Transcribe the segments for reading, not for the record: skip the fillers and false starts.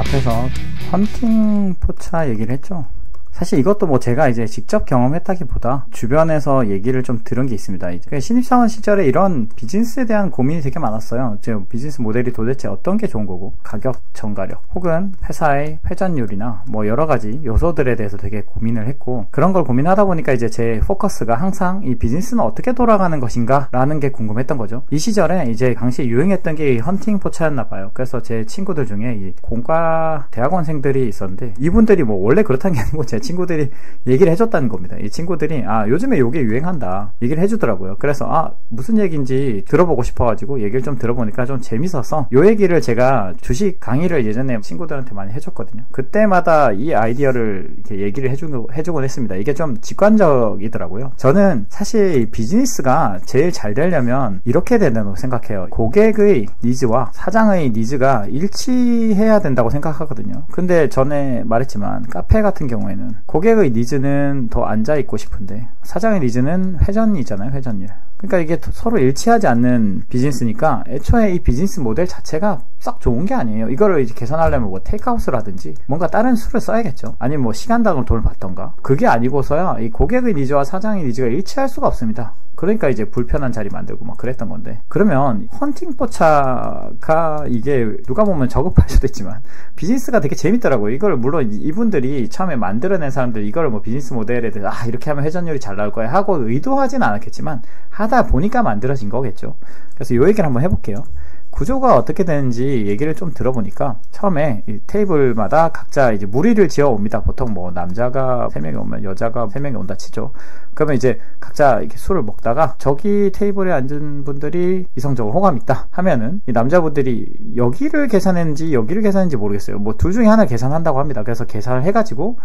앞에서 헌팅 포차 얘기를 했죠. 사실 이것도 뭐 제가 이제 직접 경험했다기보다 주변에서 얘기를 좀 들은 게 있습니다. 이제 신입사원 시절에 이런 비즈니스에 대한 고민이 되게 많았어요. 제 비즈니스 모델이 도대체 어떤 게 좋은 거고, 가격 전가력, 혹은 회사의 회전율이나 뭐 여러 가지 요소들에 대해서 되게 고민을 했고, 그런 걸 고민하다 보니까 이제 제 포커스가 항상 이 비즈니스는 어떻게 돌아가는 것인가 라는 게 궁금했던 거죠. 이 시절에 이제 당시에 유행했던 게 이 헌팅 포차였나 봐요. 그래서 제 친구들 중에 이 공과 대학원생들이 있었는데, 이분들이 뭐 원래 그렇다는 게 아니고 제 친구들이 얘기를 해줬다는 겁니다. 이 친구들이 요즘에 요게 유행한다 얘기를 해주더라고요. 그래서 무슨 얘기인지 들어보고 싶어가지고 얘기를 좀 들어보니까 좀 재밌어서 요 얘기를 제가 주식 강의를 예전에 친구들한테 많이 해줬거든요. 그때마다 이 아이디어를 이렇게 얘기를 해주곤 했습니다. 이게 좀 직관적이더라고요. 저는 사실 비즈니스가 제일 잘 되려면 이렇게 된다고 생각해요. 고객의 니즈와 사장의 니즈가 일치해야 된다고 생각하거든요. 근데 전에 말했지만 카페 같은 경우에는 고객의 니즈는 더 앉아있고 싶은데 사장의 니즈는 회전이잖아요. 회전율. 그러니까 이게 서로 일치하지 않는 비즈니스니까 애초에 이 비즈니스 모델 자체가 썩 좋은 게 아니에요. 이거를 이제 개선하려면 뭐 테이크아웃이라든지 뭔가 다른 수를 써야겠죠. 아니면 뭐 시간당으로 돈을 받던가. 그게 아니고서야 이 고객의 니즈와 사장의 니즈가 일치할 수가 없습니다. 그러니까 이제 불편한 자리 만들고 막 그랬던 건데, 그러면 헌팅 포차가 이게 누가 보면 저급할 수도 있지만 비즈니스가 되게 재밌더라고요. 이걸 물론 이분들이 처음에 만들어낸 사람들이 이걸 뭐 비즈니스 모델에 대해서 이렇게 하면 회전율이 잘 나올 거야 하고 의도하진 않았겠지만 하다 보니까 만들어진 거겠죠. 그래서 이 얘기를 한번 해볼게요. 구조가 어떻게 되는지 얘기를 좀 들어보니까, 처음에 이 테이블마다 각자 이제 무리를 지어 옵니다. 보통 뭐 남자가 3명이 오면 여자가 3명이 온다 치죠. 그러면 이제 각자 이렇게 술을 먹다가 저기 테이블에 앉은 분들이 이성적으로 호감 있다 하면은 이 남자분들이 여기를 계산했는지 여기를 계산했는지 모르겠어요. 뭐 둘 중에 하나 계산한다고 합니다. 그래서 계산을 해가지고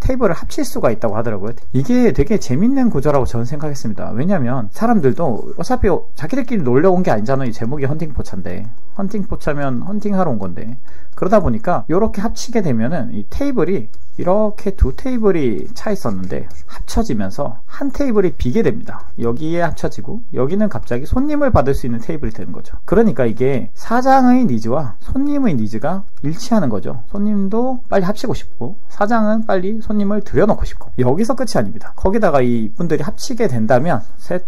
테이블을 합칠 수가 있다고 하더라고요. 이게 되게 재밌는 구조라고 저는 생각했습니다. 왜냐면 사람들도 어차피 자기들끼리 놀러 온 게 아니잖아요. 이 제목이 헌팅 포차인데, 헌팅 포차면 헌팅하러 온 건데, 그러다 보니까 이렇게 합치게 되면은 이 테이블이 이렇게 두 테이블이 차 있었는데 합쳐지면서 한 테이블이 비게 됩니다. 여기에 합쳐지고 여기는 갑자기 손님을 받을 수 있는 테이블이 되는 거죠. 그러니까 이게 사장의 니즈와 손님의 니즈가 일치하는 거죠. 손님도 빨리 합치고 싶고 사장은 빨리 손님을 들여놓고 싶고. 여기서 끝이 아닙니다. 거기다가 이분들이 합치게 된다면 셋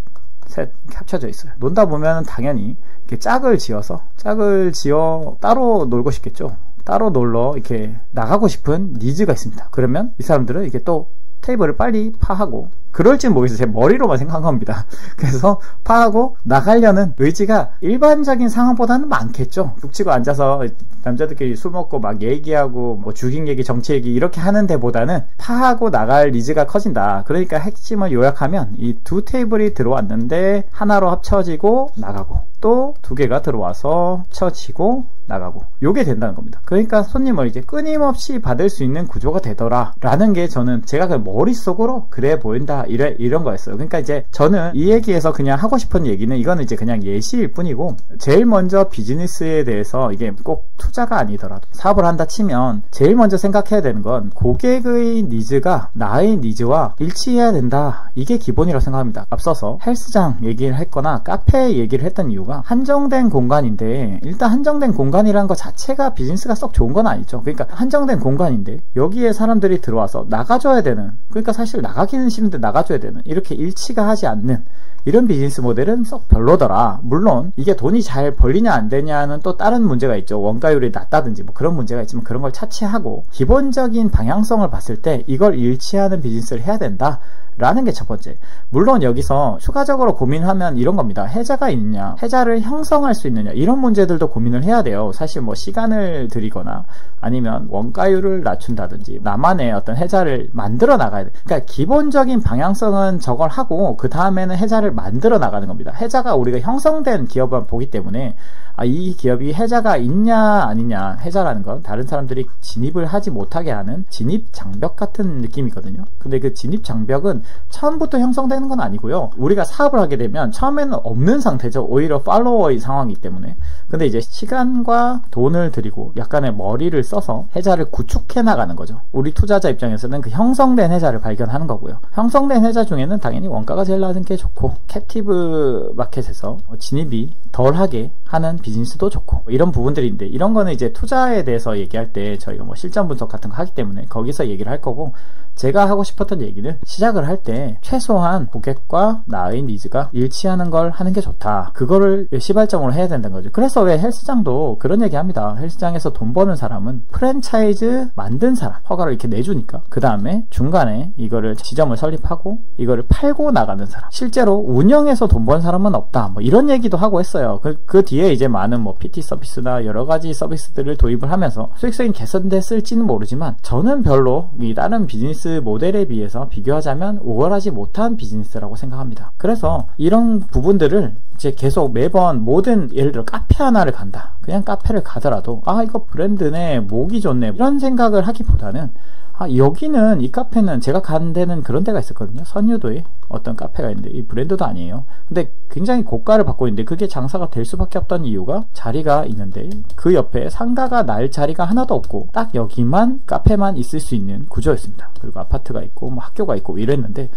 이렇게 합쳐져 있어요. 놀다 보면 당연히 이렇게 짝을 지어 따로 놀고 싶겠죠. 따로 놀러 이렇게 나가고 싶은 니즈가 있습니다. 그러면 이 사람들은 이게 또 테이블을 빨리 파하고, 그럴지는 모르겠어요. 제 머리로만 생각한 겁니다. 그래서 파하고 나가려는 의지가 일반적인 상황보다는 많겠죠. 북치고 앉아서 남자들끼리 술 먹고 막 얘기하고 뭐 주식 얘기, 정치 얘기 이렇게 하는 데보다는 파하고 나갈 니즈가 커진다. 그러니까 핵심을 요약하면 이 두 테이블이 들어왔는데 하나로 합쳐지고 나가고, 또 두 개가 들어와서 합쳐지고 나가고, 요게 된다는 겁니다. 그러니까 손님을 이제 끊임없이 받을 수 있는 구조가 되더라 라는 게, 저는 제가 그 머릿속으로 그래 보인다 이런 거였어요. 그러니까 이제 저는 이 얘기에서 그냥 하고 싶은 얘기는, 이거는 이제 그냥 예시일 뿐이고, 제일 먼저 비즈니스에 대해서 이게 꼭 투자가 아니더라도 사업을 한다 치면 제일 먼저 생각해야 되는 건 고객의 니즈가 나의 니즈와 일치해야 된다. 이게 기본이라고 생각합니다. 앞서서 헬스장 얘기를 했거나 카페 얘기를 했던 이유가 한정된 공간인데, 일단 한정된 공간이라는 것 자체가 비즈니스가 썩 좋은 건 아니죠. 그러니까 한정된 공간인데 여기에 사람들이 들어와서 나가줘야 되는, 그러니까 사실 나가기는 싫은데 나가줘야 되는, 이렇게 일치가 하지 않는 이런 비즈니스 모델은 썩 별로더라. 물론 이게 돈이 잘 벌리냐 안 되냐는 또 다른 문제가 있죠. 원가율이 낮다든지 뭐 그런 문제가 있지만, 그런 걸 차치하고 기본적인 방향성을 봤을 때 이걸 일치하는 비즈니스를 해야 된다 라는 게 첫 번째. 물론 여기서 추가적으로 고민하면 이런 겁니다. 해자가 있느냐, 해자를 형성할 수 있느냐, 이런 문제들도 고민을 해야 돼요. 사실 뭐 시간을 들이거나 아니면 원가율을 낮춘다든지 나만의 어떤 해자를 만들어 나가야 돼. 그러니까 기본적인 방향성은 저걸 하고 그 다음에는 해자를 만들어 나가는 겁니다. 해자가 우리가 형성된 기업만 보기 때문에 이 기업이 해자가 있냐 아니냐, 해자라는 건 다른 사람들이 진입을 하지 못하게 하는 진입 장벽 같은 느낌이거든요. 근데 그 진입 장벽은 처음부터 형성되는 건 아니고요. 우리가 사업을 하게 되면 처음에는 없는 상태죠. 오히려 팔로워의 상황이기 때문에. 근데 이제 시간과 돈을 들이고 약간의 머리를 써서 해자를 구축해 나가는 거죠. 우리 투자자 입장에서는 그 형성된 해자를 발견하는 거고요. 형성된 해자 중에는 당연히 원가가 제일 낮은 게 좋고, 캡티브 마켓에서 진입이 덜하게 하는 비즈니스도 좋고, 이런 부분들인데, 이런 거는 이제 투자에 대해서 얘기할 때 저희가 뭐 실전 분석 같은 거 하기 때문에 거기서 얘기를 할 거고, 제가 하고 싶었던 얘기는 시작을 할 때 최소한 고객과 나의 니즈가 일치하는 걸 하는 게 좋다. 그거를 시발점으로 해야 된다는 거죠. 그래서 왜 헬스장도 그런 얘기 합니다. 헬스장에서 돈 버는 사람은 프랜차이즈 만든 사람, 허가를 이렇게 내주니까 그 다음에 중간에 이거를 지점을 설립하고 이거를 팔고 나가는 사람, 실제로 운영해서 돈 버는 사람은 없다. 뭐 이런 얘기도 하고 했어요. 그 뒤에 이제 많은 뭐 PT 서비스나 여러 가지 서비스들을 도입을 하면서 수익성이 개선됐을지는 모르지만, 저는 별로 이 다른 비즈니스 모델에 비해서 비교하자면 우월하지 못한 비즈니스라고 생각합니다. 그래서 이런 부분들을 이제 계속 매번 모든, 예를 들어 카페 하나를 간다. 그냥 카페를 가더라도 이거 브랜드네, 목이 좋네, 이런 생각을 하기보다는 여기는, 이 카페는 제가 간 데는 그런 데가 있었거든요. 선유도에 어떤 카페가 있는데, 이 브랜드도 아니에요. 근데 굉장히 고가를 받고 있는데 그게 장사가 될 수밖에 없던 이유가, 자리가 있는데 그 옆에 상가가 날 자리가 하나도 없고 딱 여기만 카페만 있을 수 있는 구조였습니다. 그리고 아파트가 있고 뭐 학교가 있고 이랬는데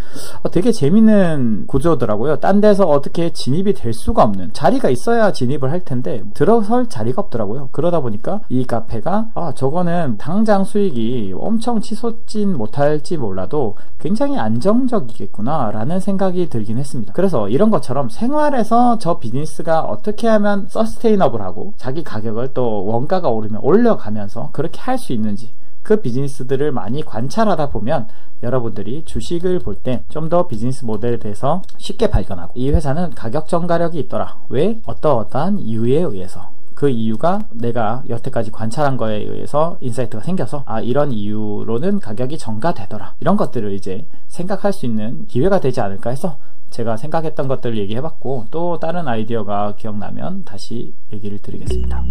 되게 재밌는 구조더라고요. 딴 데서 어떻게 진입이 될 수가 없는, 자리가 있어야 진입을 할 텐데 들어설 자리가 없더라고요. 그러다 보니까 이 카페가 저거는 당장 수익이 엄청 치솟진 못할지 몰라도 굉장히 안정적이겠구나 라는 생각이 들긴 했습니다. 그래서 이런 것처럼 생활에서 저 비즈니스가 어떻게 하면 서스테이너블하고 자기 가격을 또 원가가 오르면 올려가면서 그렇게 할 수 있는지, 그 비즈니스들을 많이 관찰하다 보면 여러분들이 주식을 볼 때 좀 더 비즈니스 모델에 대해서 쉽게 발견하고, 이 회사는 가격 전가력이 있더라. 왜? 어떠어떠한 이유에 의해서, 그 이유가 내가 여태까지 관찰한 거에 의해서 인사이트가 생겨서 이런 이유로는 가격이 전가되더라. 이런 것들을 이제 생각할 수 있는 기회가 되지 않을까 해서 제가 생각했던 것들을 얘기해봤고, 또 다른 아이디어가 기억나면 다시 얘기를 드리겠습니다.